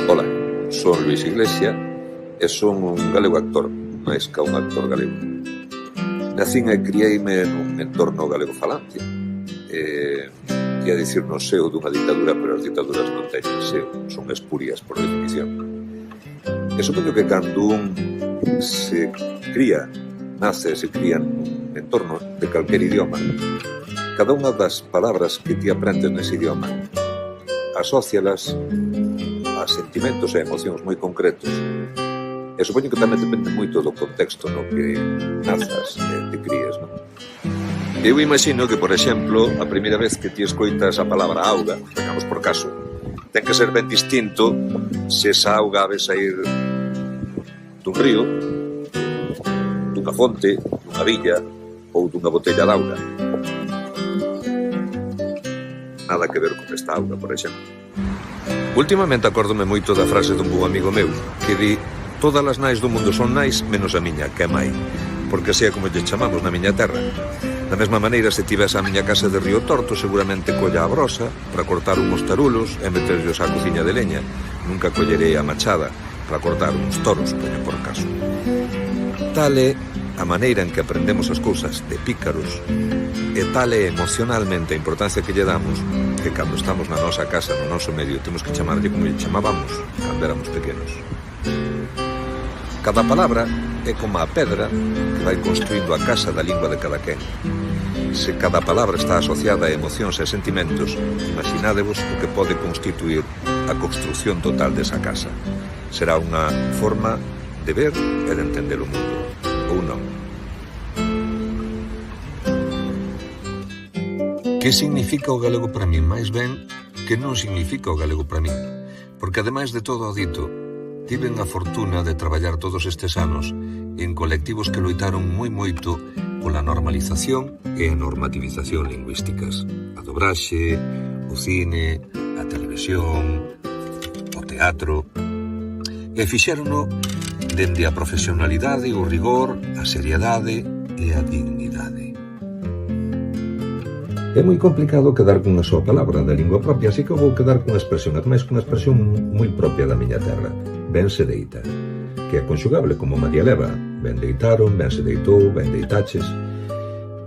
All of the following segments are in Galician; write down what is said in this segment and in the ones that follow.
Ola, son Luís Iglesia e son un galego actor, máis ca un actor galego. Nacín e crieime nun entorno galego falante, e a dicir no seo dunha ditadura, pero as ditaduras non teñen seo, son espurias por definición. E supoño que cando un se cría, nace e se cría nun entorno de calquer idioma, cada unha das palabras que ti aprendes nese idioma asócialas a sentimentos e emocións moi concretos. E supoño que tamén depende moito do contexto no que nazas e te crías, non? Eu imagino que, por exemplo, a primeira vez que ti escoitas a palabra auga, pegamos por caso, ten que ser ben distinto se esa auga ve sair dun río, dunha fonte, dunha villa ou dunha botella de auga. Nada que ver con esta auga, por exemplo. Últimamente acórdome moito da frase dun bo amigo meu que di: todas as nais do mundo son nais menos a miña, que é mai, porque así é como lle chamamos na miña terra. Da mesma maneira, se tivese a miña casa de Río Torto, seguramente colla a brosa para cortar uns tarulos e meterlos á cociña de leña. Nunca collerei a machada para cortar uns toros, poño por caso. Tal é a maneira en que aprendemos as cousas de pícaros, e tal é emocionalmente a importancia que lle damos, que cando estamos na nosa casa, no noso medio, temos que chamarlle como lle chamábamos cando éramos pequenos. Cada palabra é como a pedra que vai construindo a casa da lingua de cada quen. Se cada palabra está asociada a emocións e sentimentos, imaginádevos o que pode constituir a construción total desa casa. Será unha forma de ver e de entender o mundo, ou non. Que significa o galego para min? Mais ben, que non significa o galego para min? Porque, ademais de todo o dito, tiven a fortuna de traballar todos estes anos en colectivos que loitaron moi moito pola normalización e a normativización lingüísticas. A dobraxe, o cine, a televisión, o teatro. E fixérono dende a profesionalidade, o rigor, a seriedade e a dignidade. É moi complicado quedar cunha soa palabra da lingua propia, así que vou quedar cunha expresión, ademais cunha expresión moi propia da miña terra. Ben se deita, que é conxugable como María Leva. Ben deitaron, ben se deitou, ben deitaches.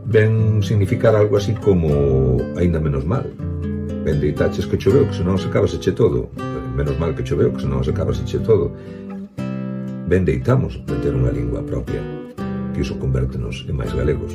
Ben significar algo así como aínda menos mal. Ben deitaches que choveu, que senón se acabaseche todo. Menos mal que choveu, que senón se acabaseche todo. Ben deitamos de ter unha lingua propia, que iso convértenos en máis galegos.